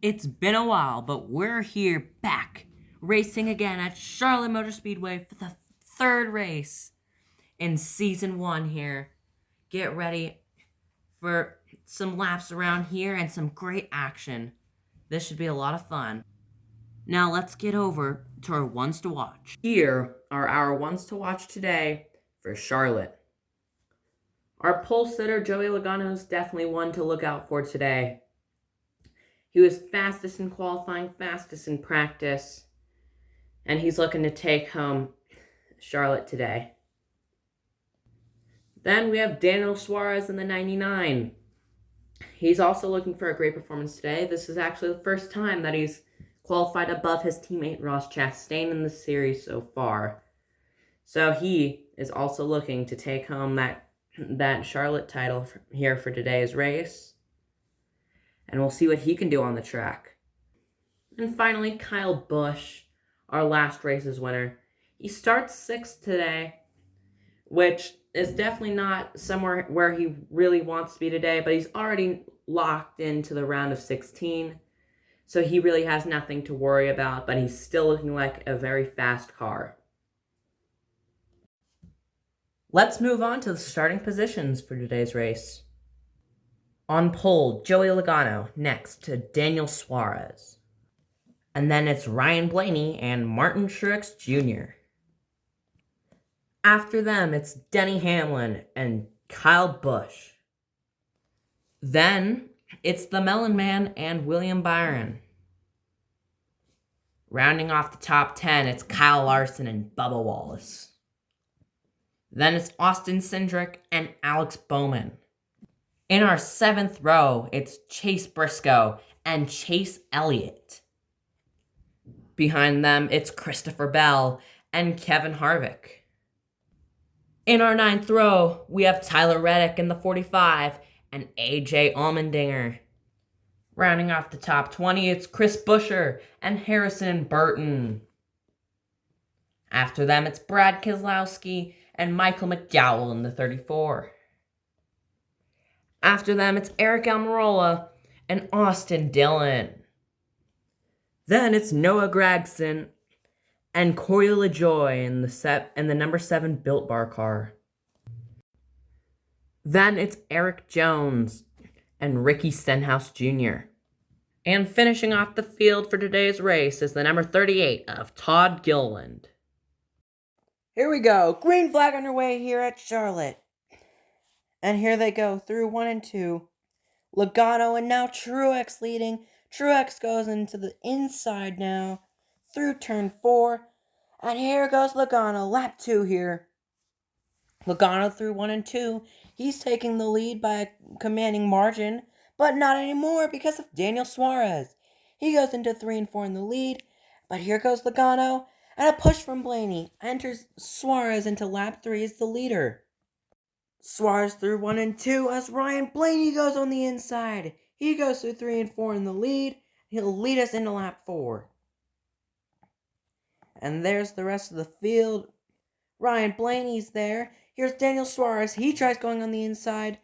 It's been a while, but we're here back, racing again at Charlotte Motor Speedway for the third race in season one here. Get ready for some laps around here and some great action. This should be a lot of fun. Now let's get over to our ones to watch. Here are our ones to watch today for Charlotte. Our pole sitter, Joey Logano, is definitely one to look out for today. He was fastest in qualifying, fastest in practice, and he's looking to take home Charlotte today. Then we have Daniel Suarez in the 99. He's also looking for a great performance today. This is actually the first time that he's qualified above his teammate Ross Chastain in the series so far. So he is also looking to take home that Charlotte title here for today's race. And we'll see what he can do on the track. And finally, Kyle Busch, our last race's winner. He starts 6th today, which is definitely not somewhere where he really wants to be today, but he's already locked into the round of 16, so he really has nothing to worry about, but he's still looking like a very fast car. Let's move on to the starting positions for today's race. On pole, Joey Logano, next to Daniel Suarez. And then it's Ryan Blaney and Martin Truex Jr. After them, it's Denny Hamlin and Kyle Busch. Then, it's the Melon Man and William Byron. Rounding off the top 10, it's Kyle Larson and Bubba Wallace. Then it's Austin Cindric and Alex Bowman. In our 7th row, it's Chase Briscoe and Chase Elliott. Behind them, it's Christopher Bell and Kevin Harvick. In our 9th row, we have Tyler Reddick in the 45 and AJ Allmendinger. Rounding off the top 20, it's Chris Buescher and Harrison Burton. After them, it's Brad Keselowski and Michael McDowell in the 34. After them, it's Eric Almirola and Austin Dillon. Then it's Noah Gragson and Corey LaJoie in the number 7 Built Bar car. Then it's Eric Jones and Ricky Stenhouse Jr. And finishing off the field for today's race is the number 38 of Todd Gilliland. Here we go. Green flag underway here at Charlotte. And here they go through 1 and 2. Logano and now Truex leading. Truex goes into the inside now through turn 4. And here goes Logano, lap 2 here. Logano through 1 and 2. He's taking the lead by a commanding margin, but not anymore because of Daniel Suarez. He goes into 3 and 4 in the lead, but here goes Logano, and a push from Blaney enters Suarez into lap 3 as the leader. Suarez through 1 and 2 as Ryan Blaney goes on the inside. He goes through 3 and 4 in the lead. He'll lead us into lap 4. And there's the rest of the field. Ryan Blaney's there. Here's Daniel Suarez. He tries going on the inside.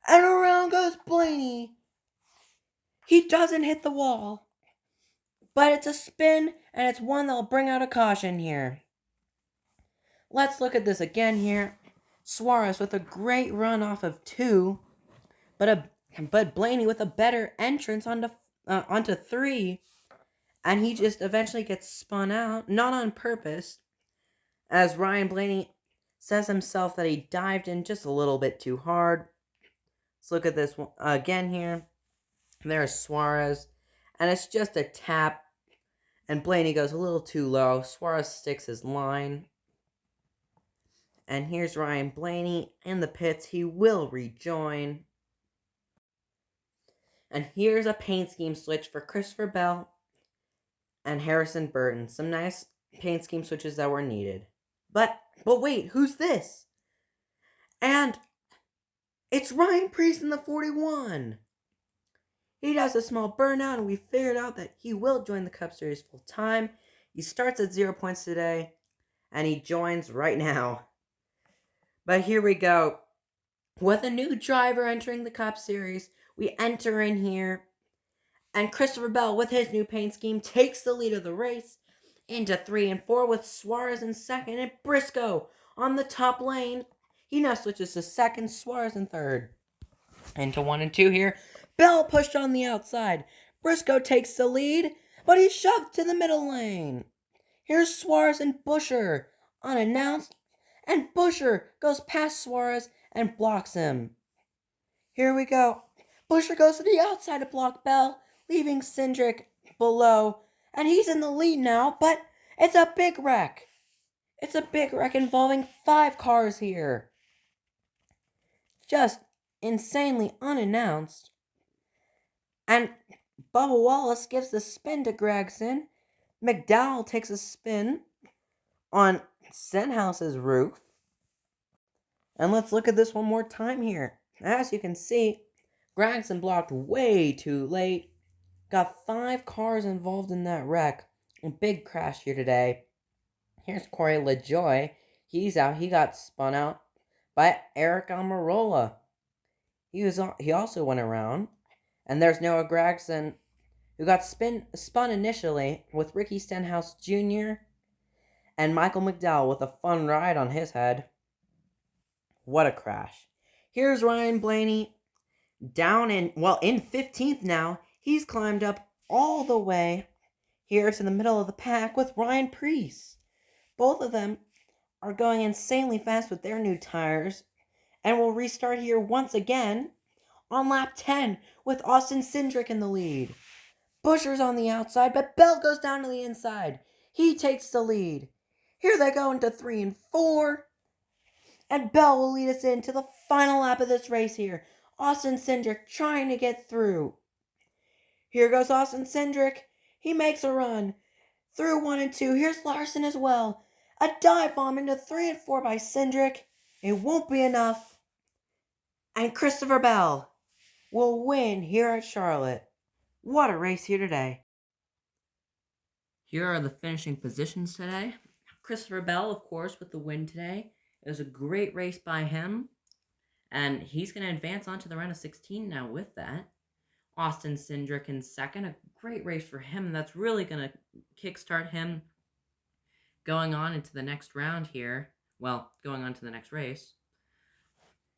And around goes Blaney. He doesn't hit the wall. But it's a spin, and it's one that'll bring out a caution here. Let's look at this again here. Suarez with a great run off of 2, but Blaney with a better entrance onto 3, and he just eventually gets spun out, not on purpose, as Ryan Blaney says himself that he dived in just a little bit too hard. Let's look at this one again here. There's Suarez, and it's just a tap, and Blaney goes a little too low. Suarez sticks his line. And here's Ryan Blaney in the pits. He will rejoin. And here's a paint scheme switch for Christopher Bell and Harrison Burton. Some nice paint scheme switches that were needed. But wait, who's this? And it's Ryan Preece in the 41. He does a small burnout, and we figured out that he will join the Cup Series full time. He starts at 0 points today, and he joins right now. But here we go. With a new driver entering the Cup Series, we enter in here And Christopher Bell, with his new paint scheme, takes the lead of the race into 3 and 4 with Suarez in second and Briscoe on the top lane. He now switches to second, Suarez in third. Into 1 and 2 here. Bell pushed on the outside. Briscoe takes the lead, but he's shoved to the middle lane. Here's Suarez and Buescher, unannounced, and Buescher goes past Suarez and blocks him. Here we go. Buescher goes to the outside to block Bell, leaving Cindric below, and he's in the lead now, but it's a big wreck. It's a big wreck involving 5 cars here. Just insanely unannounced. And Bubba Wallace gives the spin to Gragson. McDowell takes a spin on Stenhouse's roof. And let's look at this one more time here. As you can see, Gragson blocked way too late. Got 5 cars involved in that wreck. A big crash here today. Here's Corey LaJoy. He's out. He got spun out by Eric Almirola. He also went around. And there's Noah Gragson, who got spun initially with Ricky Stenhouse Jr. and Michael McDowell with a fun ride on his head. What a crash. Here's Ryan Blaney down in 15th now. He's climbed up all the way here to the middle of the pack with Ryan Preece. Both of them are going insanely fast with their new tires and will restart here once again on lap 10 with Austin Cindric in the lead. Buescher's on the outside, but Bell goes down to the inside. He takes the lead. Here they go into 3 and 4. And Bell will lead us into the final lap of this race here. Austin Cindric trying to get through. Here goes Austin Cindric. He makes a run through 1 and 2. Here's Larson as well. A dive bomb into 3 and 4 by Cindric. It won't be enough. And Christopher Bell will win here at Charlotte. What a race here today. Here are the finishing positions today. Christopher Bell, of course, with the win today. It was a great race by him. And he's going to advance on to the round of 16 now with that. Austin Cindric in second. A great race for him. That's really going to kickstart him going on into the next round here. Well, going on to the next race.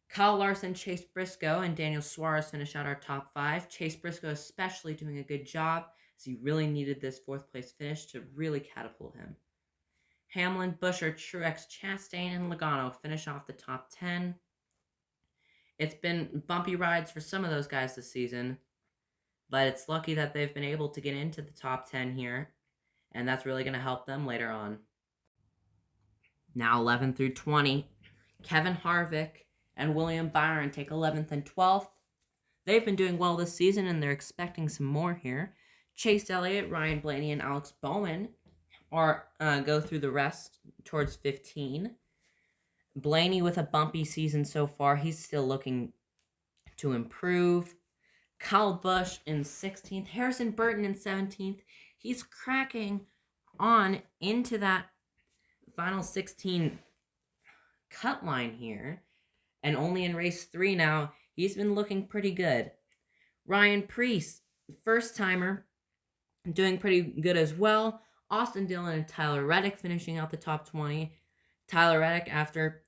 Kyle Larson, Chase Briscoe, and Daniel Suarez finish out our top 5. Chase Briscoe especially doing a good job, as he really needed this 4th place finish to really catapult him. Hamlin, Buescher, Truex, Chastain, and Logano finish off the top 10. It's been bumpy rides for some of those guys this season, but it's lucky that they've been able to get into the top 10 here, and that's really going to help them later on. Now 11 through 20, Kevin Harvick and William Byron take 11th and 12th. They've been doing well this season, and they're expecting some more here. Chase Elliott, Ryan Blaney, and Alex Bowman go through the rest towards 15. Blaney with a bumpy season so far. He's still looking to improve. Kyle Busch in 16th. Harrison Burton in 17th. He's cracking on into that final 16 cut line here. And only in race 3 now, he's been looking pretty good. Ryan Preece, first-timer, doing pretty good as well. Austin Dillon and Tyler Reddick finishing out the top 20. Tyler Reddick, after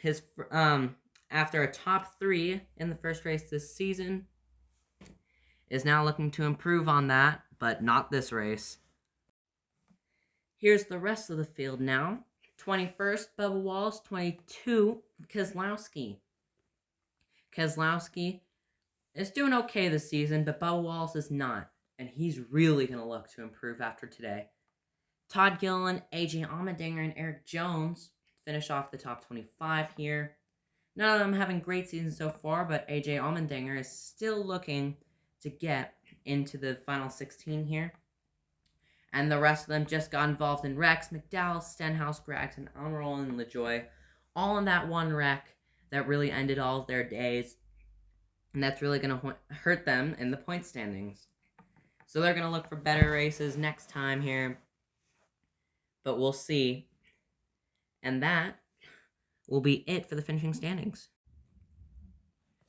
a top 3 in the first race this season, is now looking to improve on that, but not this race. Here's the rest of the field now. 21st, Bubba Wallace. 22, Keselowski. Keselowski is doing okay this season, but Bubba Wallace is not, and he's really going to look to improve after today. Todd Gilliland, AJ Allmendinger, and Eric Jones finish off the top 25 here. None of them having great seasons so far, but AJ Allmendinger is still looking to get into the final 16 here. And the rest of them just got involved in wrecks. McDowell, Stenhouse, Gragson, Almirola, and LaJoy. All in that one wreck that really ended all of their days. And that's really going to hurt them in the point standings. So they're going to look for better races next time here. But we'll see. And that will be it for the finishing standings.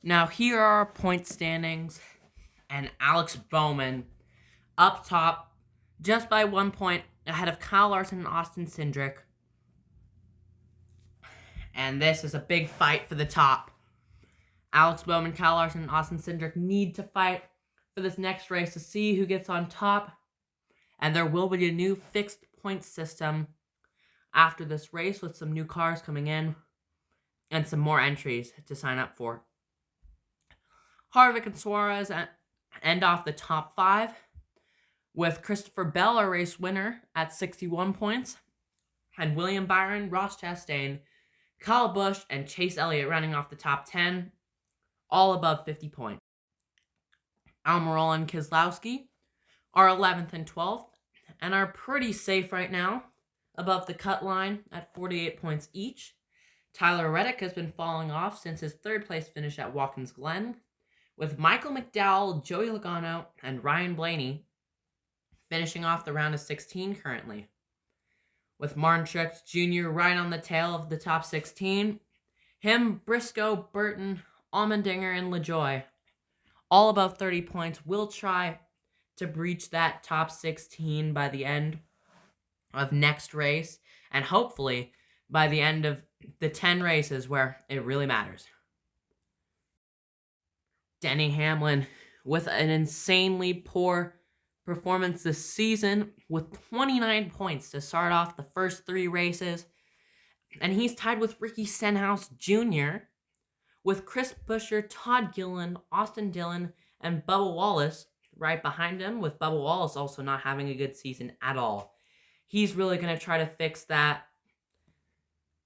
Now here are our point standings. and Alex Bowman up top, just by 1 point ahead of Kyle Larson and Austin Cindric. And this is a big fight for the top. Alex Bowman, Kyle Larson, and Austin Cindric need to fight for this next race to see who gets on top. And there will be a new fixed point system after this race with some new cars coming in and some more entries to sign up for. Harvick and Suarez end off the top 5, with Christopher Bell, our race winner, at 61 points, and William Byron, Ross Chastain, Kyle Busch, and Chase Elliott rounding off the top 10, all above 50 points. Almirola and Keselowski are 11th and 12th, and are pretty safe right now, above the cut line at 48 points each. Tyler Reddick has been falling off since his third place finish at Watkins Glen, with Michael McDowell, Joey Logano, and Ryan Blaney finishing off the round of 16 currently. With Martin Truex Jr. right on the tail of the top 16, him, Briscoe, Burton, Allmendinger, and LaJoie, all above 30 points, will try to breach that top 16 by the end of next race, and hopefully by the end of the 10 races where it really matters. Denny Hamlin, with an insanely poor performance this season, with 29 points to start off the first 3 races, and he's tied with Ricky Stenhouse Jr., with Chris Buescher, Todd Gilliland, Austin Dillon, and Bubba Wallace right behind him, with Bubba Wallace also not having a good season at all. He's really going to try to fix that.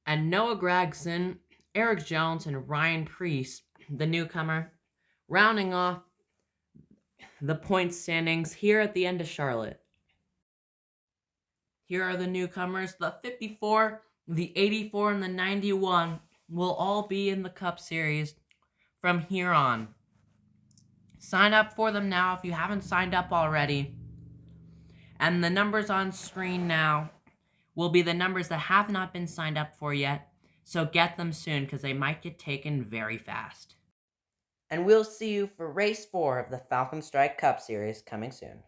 And Noah Gragson, Eric Jones, and Ryan Preece, the newcomer, rounding off the point standings here at the end of Charlotte. Here are the newcomers. The 54, the 84, and the 91 will all be in the Cup Series from here on. Sign up for them now if you haven't signed up already. And the numbers on screen now will be the numbers that have not been signed up for yet. So get them soon because they might get taken very fast. And we'll see you for race 4 of the Falcon Strike Cup Series coming soon.